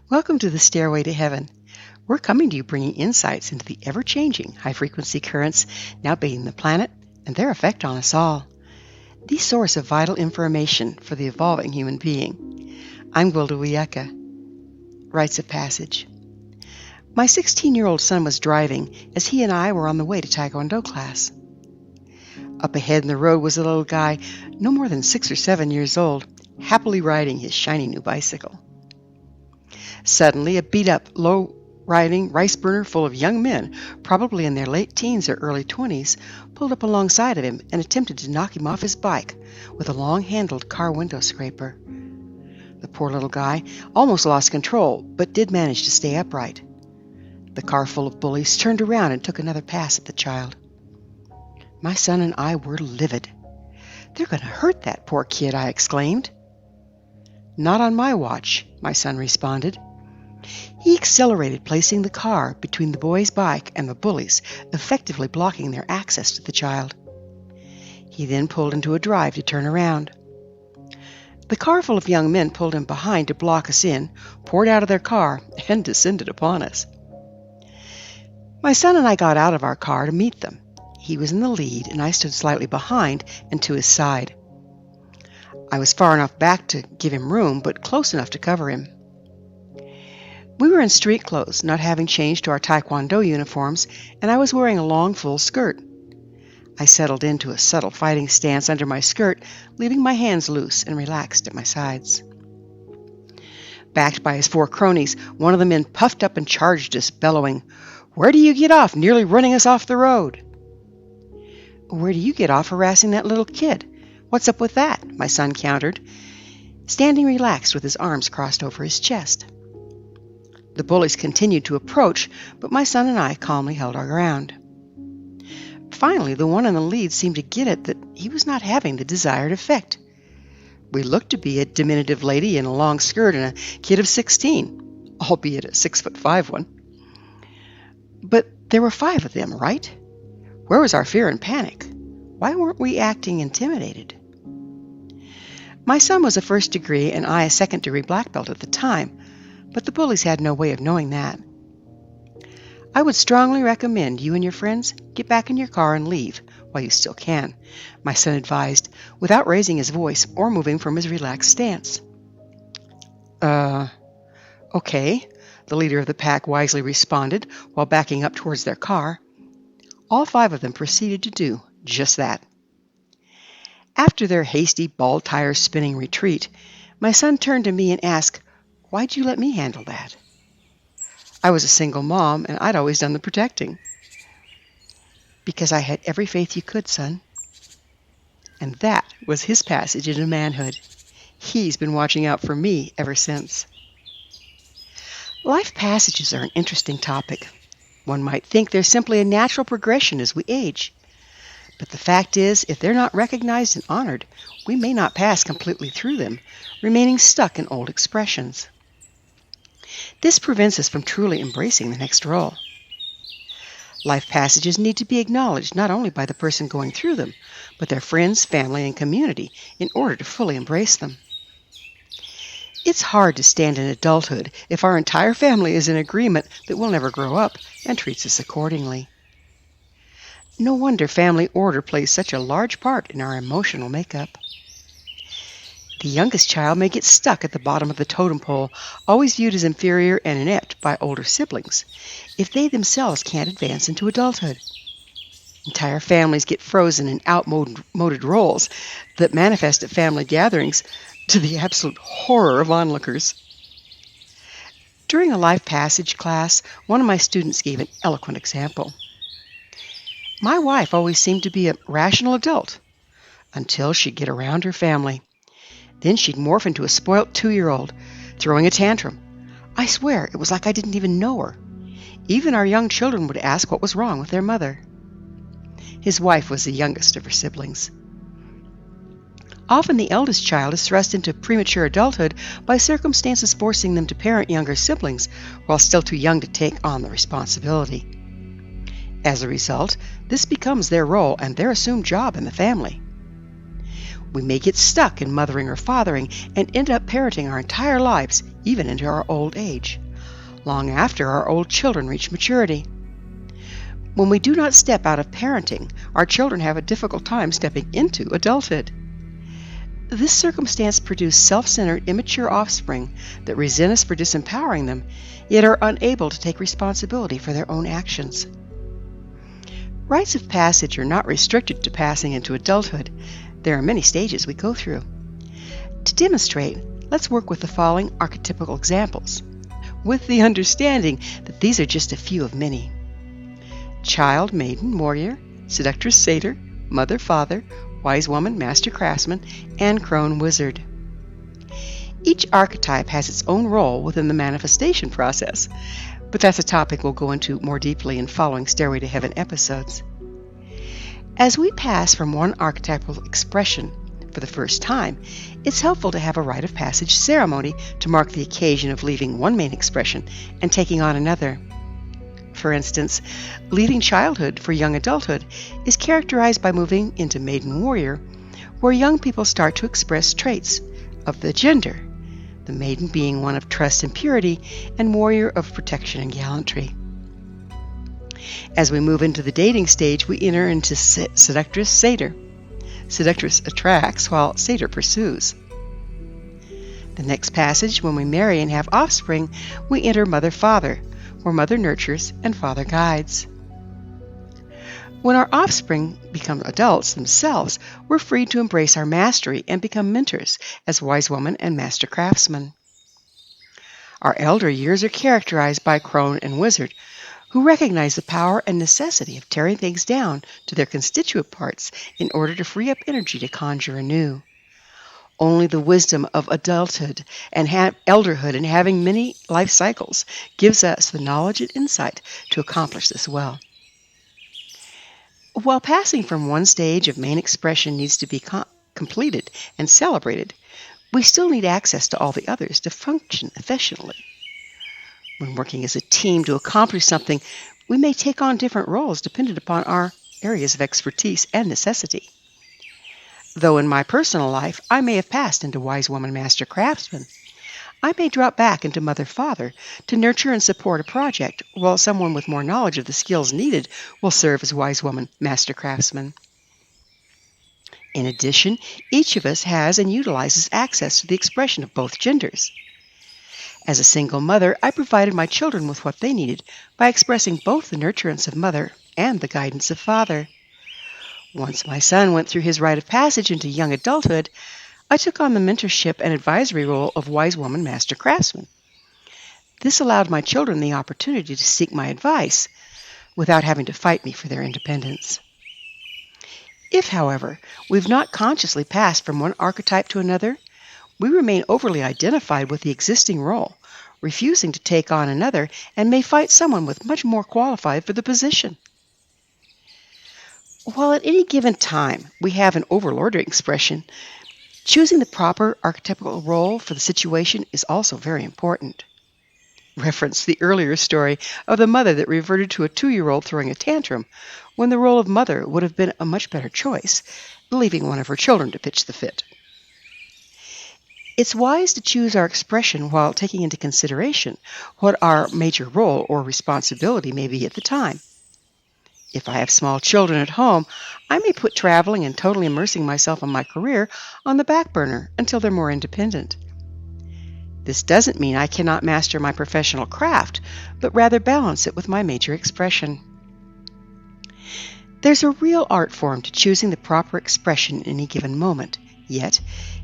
Welcome to the Stairway to Heaven. We're coming to you bringing insights into the ever-changing high-frequency currents now bathing the planet and their effect on us all. The source of vital information for the evolving human being. I'm Gwilda Wiyaka. Rites of Passage. My 16-year-old son was driving as he and I were on the way to Taekwondo class. Up ahead in the road was a little guy, no more than 6 or 7 years old, happily riding his shiny new bicycle. Suddenly, a beat-up, low-riding rice burner full of young men, probably in their late teens or early 20s, pulled up alongside of him and attempted to knock him off his bike with a long-handled car window scraper. The poor little guy almost lost control, but did manage to stay upright. The car full of bullies turned around and took another pass at the child. My son and I were livid. "They're going to hurt that poor kid," I exclaimed. "Not on my watch," my son responded. He accelerated, placing the car between the boy's bike and the bullies, effectively blocking their access to the child. He then pulled into a drive to turn around. The car full of young men pulled in behind to block us in, poured out of their car, and descended upon us. My son and I got out of our car to meet them. He was in the lead, and I stood slightly behind and to his side. I was far enough back to give him room, but close enough to cover him. We were in street clothes, not having changed to our Taekwondo uniforms, and I was wearing a long, full skirt. I settled into a subtle fighting stance under my skirt, leaving my hands loose and relaxed at my sides. Backed by his 4 cronies, one of the men puffed up and charged us, bellowing, "Where do you get off, nearly running us off the road?" "Where do you get off harassing that little kid? What's up with that?" my son countered, standing relaxed with his arms crossed over his chest. The bullies continued to approach, but my son and I calmly held our ground. Finally, the one in the lead seemed to get it that he was not having the desired effect. We looked to be a diminutive lady in a long skirt and a kid of 16, albeit a 6'5" one. But there were 5 of them, right? Where was our fear and panic? Why weren't we acting intimidated? My son was a first-degree and I a second-degree black belt at the time, but the bullies had no way of knowing that. "I would strongly recommend you and your friends get back in your car and leave while you still can," my son advised, without raising his voice or moving from his relaxed stance. Okay," the leader of the pack wisely responded while backing up towards their car. All 5 of them proceeded to do just that. After their hasty, ball-tire-spinning retreat, my son turned to me and asked, "Why'd you let me handle that?" I was a single mom, and I'd always done the protecting. "Because I had every faith you could, son." And that was his passage into manhood. He's been watching out for me ever since. Life passages are an interesting topic. One might think they're simply a natural progression as we age. But the fact is, if they're not recognized and honored, we may not pass completely through them, remaining stuck in old expressions. This prevents us from truly embracing the next role. Life passages need to be acknowledged not only by the person going through them, but their friends, family, and community in order to fully embrace them. It's hard to stand in adulthood if our entire family is in agreement that we'll never grow up and treats us accordingly. No wonder family order plays such a large part in our emotional makeup. The youngest child may get stuck at the bottom of the totem pole, always viewed as inferior and inept by older siblings, if they themselves can't advance into adulthood. Entire families get frozen in outmoded roles that manifest at family gatherings to the absolute horror of onlookers. During a life passage class, one of my students gave an eloquent example. "My wife always seemed to be a rational adult until she'd get around her family. Then she'd morph into a spoilt 2-year-old, throwing a tantrum. I swear, it was like I didn't even know her. Even our young children would ask what was wrong with their mother." His wife was the youngest of her siblings. Often the eldest child is thrust into premature adulthood by circumstances forcing them to parent younger siblings while still too young to take on the responsibility. As a result, this becomes their role and their assumed job in the family. We may get stuck in mothering or fathering and end up parenting our entire lives, even into our old age, long after our old children reach maturity. When we do not step out of parenting, our children have a difficult time stepping into adulthood. This circumstance produces self-centered, immature offspring that resent us for disempowering them, yet are unable to take responsibility for their own actions. Rites of passage are not restricted to passing into adulthood. There are many stages we go through. To demonstrate, let's work with the following archetypical examples, with the understanding that these are just a few of many. Child, maiden, warrior, seductress, satyr, mother, father, wise woman, master craftsman, and crone wizard. Each archetype has its own role within the manifestation process, but that's a topic we'll go into more deeply in following Stairway to Heaven episodes. As we pass from one archetypal expression for the first time, it's helpful to have a rite of passage ceremony to mark the occasion of leaving one main expression and taking on another. For instance, leaving childhood for young adulthood is characterized by moving into maiden warrior, where young people start to express traits of the gender, the maiden being one of trust and purity, and warrior of protection and gallantry. As we move into the dating stage, we enter into seductress satyr. Seductress attracts while satyr pursues. The next passage, when we marry and have offspring, we enter mother-father, where mother nurtures and father guides. When our offspring become adults themselves, we're free to embrace our mastery and become mentors as wise woman and master craftsman. Our elder years are characterized by crone and wizard, who recognize the power and necessity of tearing things down to their constituent parts in order to free up energy to conjure anew. Only the wisdom of adulthood and elderhood and having many life cycles gives us the knowledge and insight to accomplish this well. While passing from one stage of main expression needs to be completed and celebrated, we still need access to all the others to function efficiently. When working as a team to accomplish something, we may take on different roles dependent upon our areas of expertise and necessity. Though in my personal life, I may have passed into wise woman master craftsman, I may drop back into mother-father to nurture and support a project, while someone with more knowledge of the skills needed will serve as wise woman master craftsman. In addition, each of us has and utilizes access to the expression of both genders. As a single mother, I provided my children with what they needed by expressing both the nurturance of mother and the guidance of father. Once my son went through his rite of passage into young adulthood, I took on the mentorship and advisory role of wise woman master craftsman. This allowed my children the opportunity to seek my advice without having to fight me for their independence. If, however, we've not consciously passed from one archetype to another, we remain overly identified with the existing role, refusing to take on another, and may fight someone with much more qualified for the position. While at any given time we have an overlording expression, choosing the proper archetypical role for the situation is also very important. Reference the earlier story of the mother that reverted to a 2-year-old throwing a tantrum, when the role of mother would have been a much better choice, leaving one of her children to pitch the fit. It's wise to choose our expression while taking into consideration what our major role or responsibility may be at the time. If I have small children at home, I may put traveling and totally immersing myself in my career on the back burner until they're more independent. This doesn't mean I cannot master my professional craft, but rather balance it with my major expression. There's a real art form to choosing the proper expression in any given moment, yet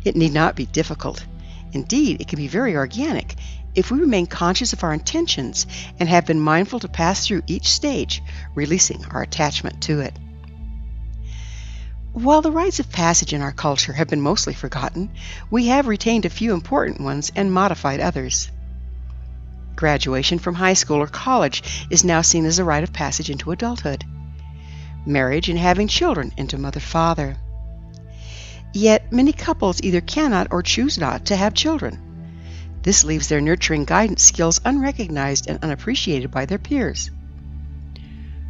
it need not be difficult. Indeed, it can be very organic if we remain conscious of our intentions and have been mindful to pass through each stage, releasing our attachment to it. While the rites of passage in our culture have been mostly forgotten, we have retained a few important ones and modified others. Graduation from high school or college is now seen as a rite of passage into adulthood. Marriage and having children into mother-father. Yet many couples either cannot or choose not to have children. This leaves their nurturing guidance skills unrecognized and unappreciated by their peers.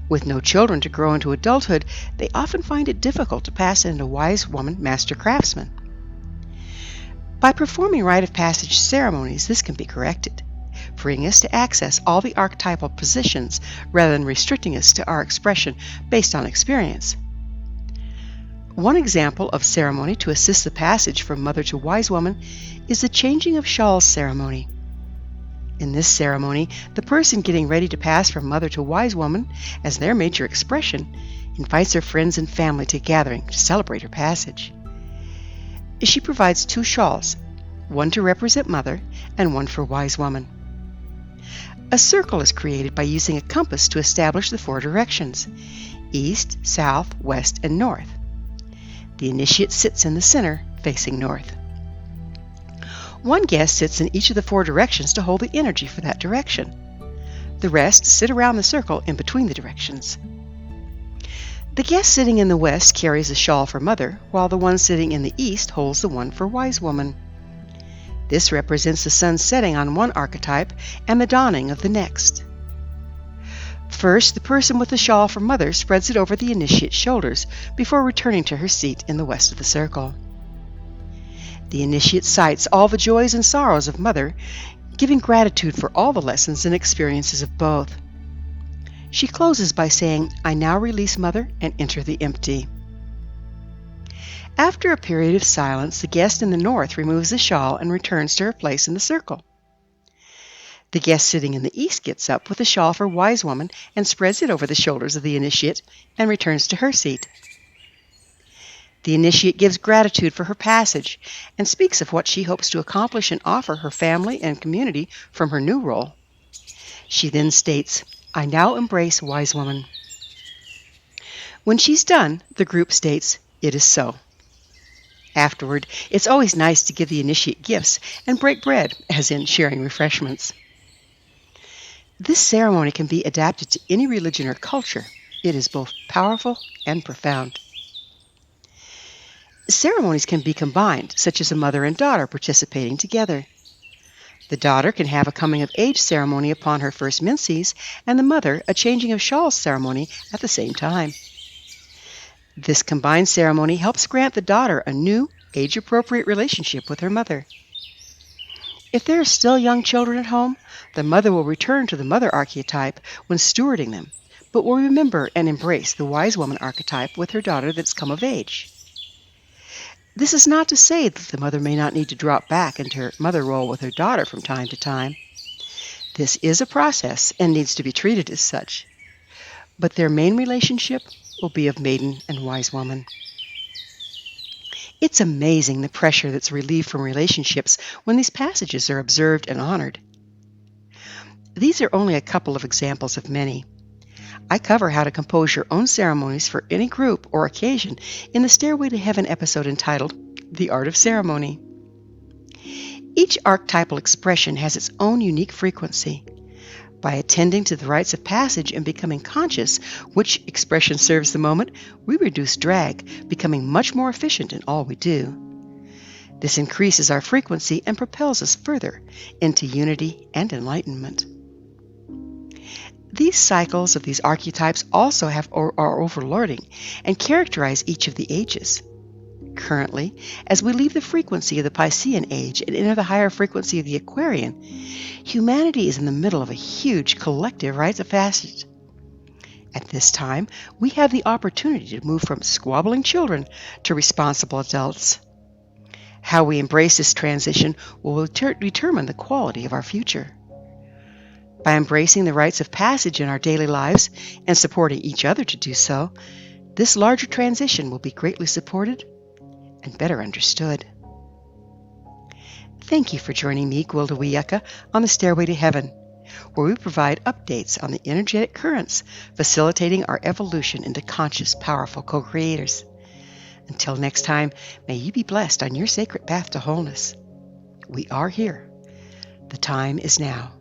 With no children to grow into adulthood, they often find it difficult to pass into wise woman master craftsman. By performing rite of passage ceremonies, this can be corrected, freeing us to access all the archetypal positions rather than restricting us to our expression based on experience. One example of ceremony to assist the passage from mother to wise woman is the changing of shawls ceremony. In this ceremony, the person getting ready to pass from mother to wise woman as their major expression invites her friends and family to a gathering to celebrate her passage. She provides 2 shawls, one to represent mother and one for wise woman. A circle is created by using a compass to establish the 4 directions: east, south, west, and north. The initiate sits in the center, facing north. One guest sits in each of the 4 directions to hold the energy for that direction. The rest sit around the circle in between the directions. The guest sitting in the west carries a shawl for mother, while the one sitting in the east holds the one for wise woman. This represents the sun setting on one archetype and the dawning of the next. First, the person with the shawl for mother spreads it over the initiate's shoulders before returning to her seat in the west of the circle. The initiate cites all the joys and sorrows of mother, giving gratitude for all the lessons and experiences of both. She closes by saying, "I now release mother and enter the empty." After a period of silence, the guest in the north removes the shawl and returns to her place in the circle. The guest sitting in the east gets up with the shawl for wise woman and spreads it over the shoulders of the initiate and returns to her seat. The initiate gives gratitude for her passage and speaks of what she hopes to accomplish and offer her family and community from her new role. She then states, "I now embrace wise woman." When she's done, the group states, "It is so." Afterward, it's always nice to give the initiate gifts and break bread, as in sharing refreshments. This ceremony can be adapted to any religion or culture. It is both powerful and profound. Ceremonies can be combined, such as a mother and daughter participating together. The daughter can have a coming-of-age ceremony upon her first menses, and the mother a changing of shawls ceremony at the same time. This combined ceremony helps grant the daughter a new, age-appropriate relationship with her mother. If there are still young children at home, the mother will return to the mother archetype when stewarding them, but will remember and embrace the wise woman archetype with her daughter that's come of age. This is not to say that the mother may not need to drop back into her mother role with her daughter from time to time. This is a process and needs to be treated as such. But their main relationship will be of maiden and wise woman. It's amazing the pressure that's relieved from relationships when these passages are observed and honored. These are only a couple of examples of many. I cover how to compose your own ceremonies for any group or occasion in the Stairway to Heaven episode entitled The Art of Ceremony. Each archetypal expression has its own unique frequency. By attending to the rites of passage and becoming conscious which expression serves the moment, we reduce drag, becoming much more efficient in all we do. This increases our frequency and propels us further into unity and enlightenment. These cycles of these archetypes also are overlording and characterize each of the ages. Currently, as we leave the frequency of the Piscean age and enter the higher frequency of the Aquarian, humanity is in the middle of a huge collective rites of passage. At this time, we have the opportunity to move from squabbling children to responsible adults. How we embrace this transition will determine the quality of our future. By embracing the rites of passage in our daily lives and supporting each other to do so, this larger transition will be greatly supported and better understood. Thank you for joining me, Gwilda Wiyaka, on the Stairway to Heaven, where we provide updates on the energetic currents facilitating our evolution into conscious, powerful co-creators. Until next time, may you be blessed on your sacred path to wholeness. We are here. The time is now.